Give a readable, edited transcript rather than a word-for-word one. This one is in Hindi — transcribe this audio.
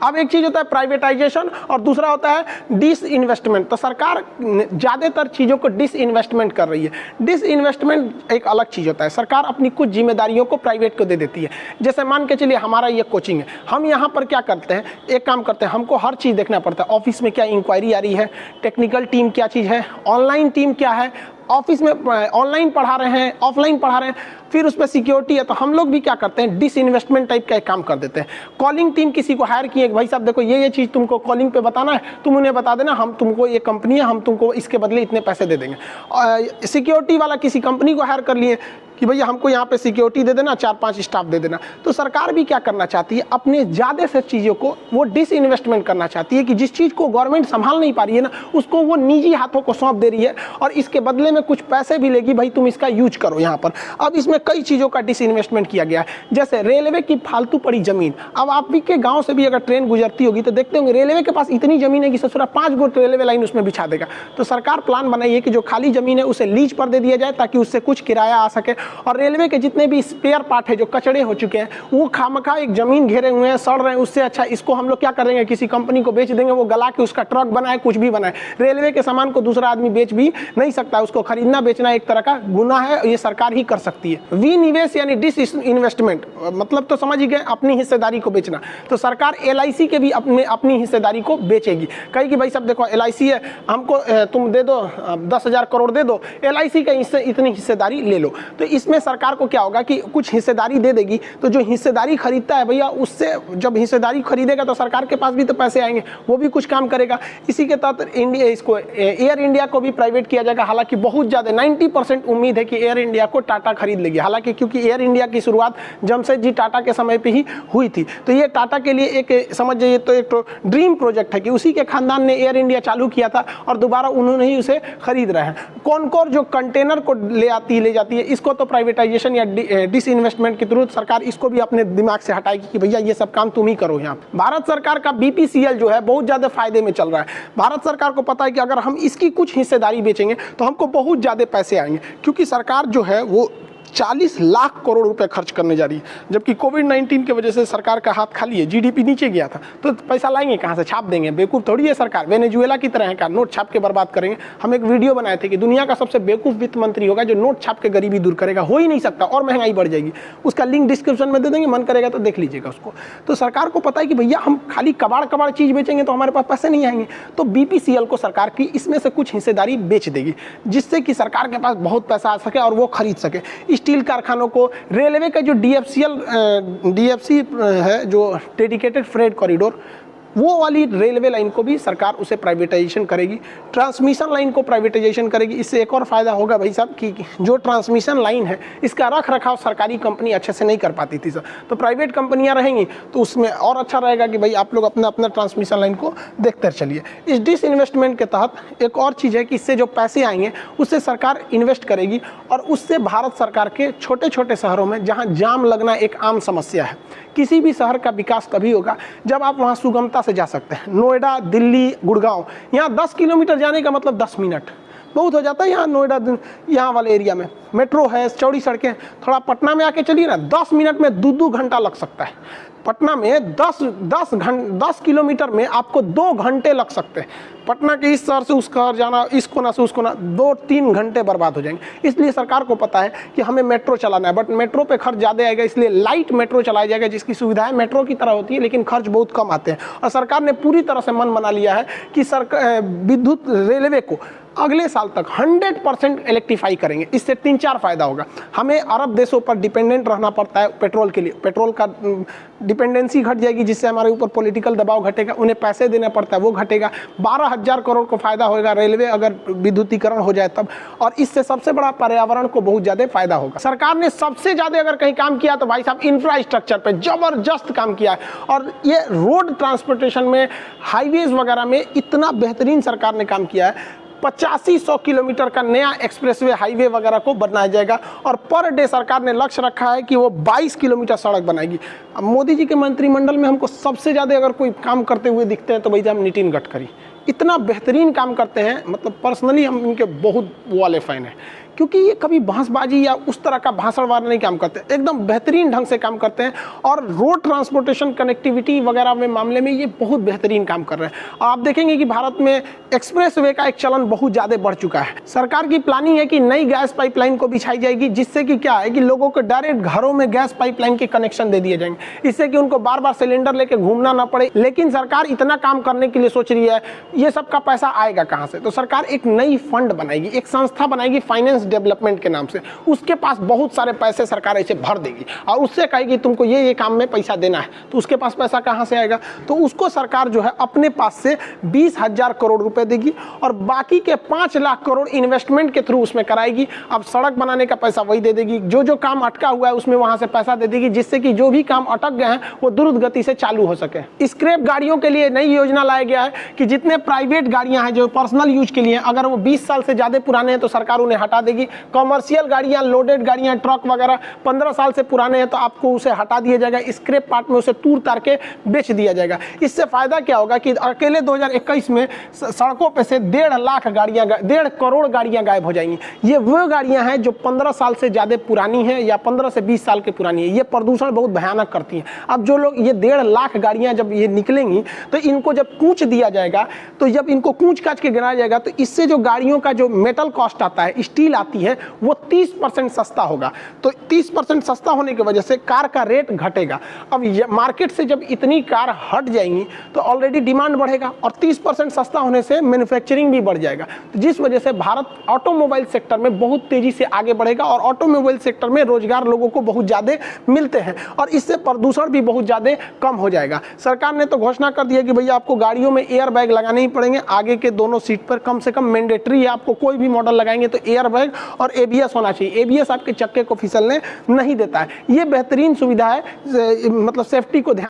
अब एक चीज़ होता है प्राइवेटाइजेशन और दूसरा होता है डिसइन्वेस्टमेंट। तो सरकार ज़्यादातर चीज़ों को डिसइन्वेस्टमेंट कर रही है। डिसइन्वेस्टमेंट एक अलग चीज़ होता है, सरकार अपनी कुछ जिम्मेदारियों को प्राइवेट को दे देती है। जैसे मान के चलिए हमारा ये कोचिंग है, हम यहाँ पर क्या करते हैं, एक काम करते हैं, हमको हर चीज़ देखना पड़ता है। ऑफिस में क्या इंक्वायरी आ रही है, टेक्निकल टीम क्या चीज़ है, ऑनलाइन टीम क्या है, ऑफिस में ऑनलाइन पढ़ा रहे हैं, ऑफलाइन पढ़ा रहे हैं, फिर उस पर सिक्योरिटी है। तो हम लोग भी क्या करते हैं, डिसइन्वेस्टमेंट टाइप का एक काम कर देते हैं। कॉलिंग टीम किसी को हायर किए, भाई साहब देखो ये चीज़ तुमको कॉलिंग पे बताना है, तुम उन्हें बता देना, हम तुमको ये कंपनी है, हम तुमको इसके बदले इतने पैसे दे देंगे। सिक्योरिटी वाला किसी कंपनी को हायर कर लिए कि भैया हमको यहाँ पे सिक्योरिटी दे देना, 4-5 स्टाफ दे देना। तो सरकार भी क्या करना चाहती है, अपने ज़्यादा से चीज़ों को वो डिसइन्वेस्टमेंट करना चाहती है कि जिस चीज़ को गवर्नमेंट संभाल नहीं पा रही है ना, उसको वो निजी हाथों को सौंप दे रही है और इसके बदले में कुछ पैसे भी लेगी, भाई तुम इसका यूज करो यहाँ पर। अब इसमें कई चीज़ों का डिसइन्वेस्टमेंट किया गया है, जैसे रेलवे की फालतू पड़ी ज़मीन। अब आप भी के गाँव से भी अगर ट्रेन गुजरती होगी तो देखते होंगे रेलवे के पास इतनी ज़मीन है कि ससुरा 5 गो रेलवे लाइन उसमें बिछा देगा। तो सरकार प्लान बनाई है कि जो खाली ज़मीन है उसे लीज पर दे दिया जाए ताकि उससे कुछ किराया आ सके, और रेलवे के जितने भी स्पेयर पार्ट है जो कचड़े हो चुके हैं वो खामखा एक जमीन घेरे हुए हैं, सड़ रहे हैं, उससे अच्छा इसको हम लोग क्या करेंगे, किसी कंपनी को बेच देंगे, वो गला के उसका ट्रक बनाए, कुछ भी बनाए। रेलवे के सामान को दूसरा आदमी बेच भी नहीं सकता, उसको खरीदना बेचना एक तरह का गुनाह है, ये सरकार ही कर सकती है। विनिवेश यानी डिसइन्वेस्टमेंट, मतलब तो समझ ही गए, अपनी हिस्सेदारी को बेचना। तो सरकार LIC के भी अपनी हिस्सेदारी को बेचेगी, कहेगी भाई सब देखो LIC है, हमको तुम दे दो 10,000 करोड़ दे दो, LIC का इससे इतनी हिस्सेदारी ले लो। तो इसमें सरकार को क्या होगा कि कुछ हिस्सेदारी दे देगी, तो जो हिस्सेदारी खरीदता है भैया, उससे जब हिस्सेदारी खरीदेगा तो सरकार के पास भी तो पैसे आएंगे, वो भी कुछ काम करेगा। इसी के तहत इसको एयर इंडिया को भी प्राइवेट किया जाएगा। हालांकि बहुत ज़्यादा 90% उम्मीद है कि एयर इंडिया को टाटा खरीद लेगी, हालांकि क्योंकि एयर इंडिया की शुरुआत जमशेदजी टाटा के समय पे ही हुई थी। तो ये टाटा के लिए एक समझ जाइए तो एक ड्रीम प्रोजेक्ट है कि उसी के खानदान ने एयर इंडिया चालू किया था और दोबारा उन्होंने ही उसे खरीद रहे हैं। कौन जो कंटेनर को ले जाती है, इसको तो प्राइवेटाइजेशन या डिसइन्वेस्टमेंट के थ्रू सरकार इसको भी अपने दिमाग से हटाएगी कि भैया ये सब काम तुम ही करो। यहाँ भारत सरकार का BPCL जो है बहुत ज़्यादा फायदे में चल रहा है। भारत सरकार को पता है कि अगर हम इसकी कुछ हिस्सेदारी बेचेंगे तो हमको बहुत ज़्यादा पैसे आएंगे, क्योंकि सरकार जो है वो 40 लाख करोड़ रुपए खर्च करने जा रही है, जबकि कोविड-19 की वजह से सरकार का हाथ खाली है, GDP नीचे गया था, तो पैसा लाएंगे कहाँ से, छाप देंगे? बेवकूफ़ थोड़ी है सरकार, वेनेजुएला की तरह है का, नोट छाप के बर्बाद करेंगे। हम एक वीडियो बनाए थे कि दुनिया का सबसे बेवकूफ़ वित्त मंत्री होगा जो नोट छाप के गरीबी दूर करेगा, हो ही नहीं सकता, और महंगाई बढ़ जाएगी। उसका लिंक डिस्क्रिप्शन में दे देंगे, मन करेगा तो देख लीजिएगा उसको। तो सरकार को पता है कि भैया हम खाली कबाड़ चीज़ बेचेंगे तो हमारे पास पैसे नहीं आएंगे, तो BPCL को सरकार की इसमें से कुछ हिस्सेदारी बेच देगी, जिससे कि सरकार के पास बहुत पैसा आ सके और वो खरीद सके। स्टील कारखानों को, रेलवे का जो DFC है, जो डेडिकेटेड फ्रेट कॉरिडोर, वो वाली रेलवे लाइन को भी सरकार उसे प्राइवेटाइजेशन करेगी। ट्रांसमिशन लाइन को प्राइवेटाइजेशन करेगी। इससे एक और फायदा होगा भाई साहब कि जो ट्रांसमिशन लाइन है इसका रख रखाव सरकारी कंपनी अच्छे से नहीं कर पाती थी सर, तो प्राइवेट कंपनियां रहेंगी तो उसमें और अच्छा रहेगा कि भाई आप लोग अपना ट्रांसमिशन लाइन को देखते चलिए। इस डिसइन्वेस्टमेंट के तहत एक और चीज़ है कि इससे जो पैसे आएंगे उससे सरकार इन्वेस्ट करेगी, और उससे भारत सरकार के छोटे छोटे शहरों में जहाँ जाम लगना एक आम समस्या है, किसी भी शहर का विकास तभी होगा जब आप वहाँ सुगमता से जा सकते हैं। नोएडा, दिल्ली, गुड़गांव, यहाँ 10 किलोमीटर जाने का मतलब 10 मिनट बहुत हो जाता है। यहाँ नोएडा, यहाँ वाले एरिया में मेट्रो है, चौड़ी सड़कें। थोड़ा पटना में आके चलिए ना, 10 मिनट में 2-2 घंटा लग सकता है। पटना में 10 किलोमीटर में आपको 2 घंटे लग सकते हैं। पटना के इस शहर से उस शहर जाना, इस कोना से उस कोना, 2-3 घंटे बर्बाद हो जाएंगे। इसलिए सरकार को पता है कि हमें मेट्रो चलाना है, बट मेट्रो पे खर्च ज़्यादा आएगा, इसलिए लाइट मेट्रो चलाया जाएगा जिसकी सुविधाएं मेट्रो की तरह होती है लेकिन खर्च बहुत कम आते हैं। और सरकार ने पूरी तरह से मन बना लिया है कि विद्युत रेलवे को अगले साल तक 100% इलेक्ट्रीफाई करेंगे। इससे 3-4 फायदा होगा। हमें अरब देशों पर डिपेंडेंट रहना पड़ता है पेट्रोल के लिए, पेट्रोल का डिपेंडेंसी घट जाएगी, जिससे हमारे ऊपर पॉलिटिकल दबाव घटेगा, उन्हें पैसे देना पड़ता है वो घटेगा। 12,000 करोड़ को फायदा होगा रेलवे अगर विद्युतीकरण हो जाए तब, और इससे सबसे बड़ा पर्यावरण को बहुत ज़्यादा फायदा होगा। सरकार ने सबसे ज़्यादा अगर कहीं काम किया तो भाई साहब इंफ्रास्ट्रक्चर पे जबरदस्त काम किया है, और ये रोड ट्रांसपोर्टेशन में, हाईवेज वगैरह में इतना बेहतरीन सरकार ने काम किया है। 85-100 किलोमीटर का नया एक्सप्रेसवे, हाईवे वगैरह को बनाया जाएगा, और पर डे सरकार ने लक्ष्य रखा है कि वो 22 किलोमीटर सड़क बनाएगी। अब मोदी जी के मंत्रिमंडल में हमको सबसे ज़्यादा अगर कोई काम करते हुए दिखते हैं तो भाई साहब नितिन गडकरी इतना बेहतरीन काम करते हैं, मतलब पर्सनली हम इनके बहुत वाले फ़ैन हैं क्योंकि ये कभी भाषबाजी या उस तरह का भाषणवार नहीं काम करते, एकदम बेहतरीन ढंग से काम करते हैं और रोड ट्रांसपोर्टेशन कनेक्टिविटी वगैरह में मामले में ये बहुत बेहतरीन काम कर रहे हैं। आप देखेंगे कि भारत में एक्सप्रेस वे का एक चलन बहुत ज़्यादा बढ़ चुका है। सरकार की प्लानिंग है कि नई गैस पाइपलाइन को बिछाई जाएगी, जिससे कि क्या है कि लोगों को डायरेक्ट घरों में गैस पाइपलाइन के कनेक्शन दे दिए जाएंगे, इससे कि उनको बार बार सिलेंडर लेके घूमना ना पड़े। लेकिन सरकार इतना काम करने के लिए सोच रही है, ये सब का पैसा आएगा कहाँ से? तो सरकार एक नई फंड बनाएगी, एक संस्था बनाएगी फाइनेंस डेवलपमेंट के नाम से। उसके पास बहुत सारे पैसे सरकार ऐसे भर देगी और उससे कहेगी तुमको ये काम में पैसा देना है। तो उसके पास पैसा कहाँ से आएगा? तो उसको सरकार जो है अपने पास से 20,000 करोड़ रुपए देगी और बाकी के 5 लाख करोड़ इन्वेस्टमेंट के थ्रू उसमें कराएगी। अब सड़क बनाने का पैसा वही दे देगी, जो काम अटका हुआ है उसमें वहां से पैसा दे देगी, जिससे कि जो भी काम अटक गए हैं वो द्रुत गति से चालू हो सके। स्क्रैप गाड़ियों के लिए नई योजना लाया गया है कि जितने प्राइवेट गाड़ियां हैं जो पर्सनल यूज के लिए, अगर वो 20 साल से ज्यादा पुराने हैं तो सरकार उन्हें हटा देगी। कमर्शियल गाड़ियां, लोडेड गाड़ियां, ट्रक वगैरह 15 साल से पुराने हैं तो आपको उसे हटा दिया जाएगा, स्क्रैप पार्ट में उसे तूर तार के बेच दिया जाएगा। इससे फायदा क्या होगा कि अकेले 2021 में सड़कों पे से 1.5 करोड़ गाड़ियां गायब हो जाएंगी। ये वो गाड़ियां हैं जो 15 साल से ज्यादा पुरानी है या 15 से 20 साल की पुरानी है। ये प्रदूषण बहुत भयानक करती है। अब जो लोग ये 1.5 लाख गाड़ियां जब ये निकलेंगी तो इनको जब कूच दिया जाएगा, तो जब इनको कूच काच के गिराया जाएगा तो इससे जो गाड़ियों का जो मेटल कॉस्ट आता है, स्टील आती है, वो 30% सस्ता होगा। तो 30% सस्ता होने की वजह से कार का रेट घटेगा। अब मार्केट से जब इतनी कार हट जाएंगी तो ऑलरेडी डिमांड बढ़ेगा और 30% सस्ता होने से मैन्युफैक्चरिंग भी बढ़ जाएगा, तो जिस वजह से भारत ऑटोमोबाइल सेक्टर में बहुत तेजी से आगे बढ़ेगा और ऑटोमोबाइल सेक्टर में रोजगार लोगों को बहुत ज़्यादा मिलते हैं और इससे प्रदूषण भी बहुत ज़्यादा कम हो जाएगा। सरकार ने तो घोषणा कर दिया कि भैया आपको गाड़ियों में एयर बैग लगाने ही पड़ेंगे, आगे के दोनों सीट पर कम से कम मैंडेटरी है। आपको कोई भी मॉडल लगाएंगे तो एयर बैग और ABS होना चाहिए। ABS आपके चक्के को फिसलने नहीं देता है। ये बेहतरीन सुविधा है, मतलब सेफ्टी को ध्यान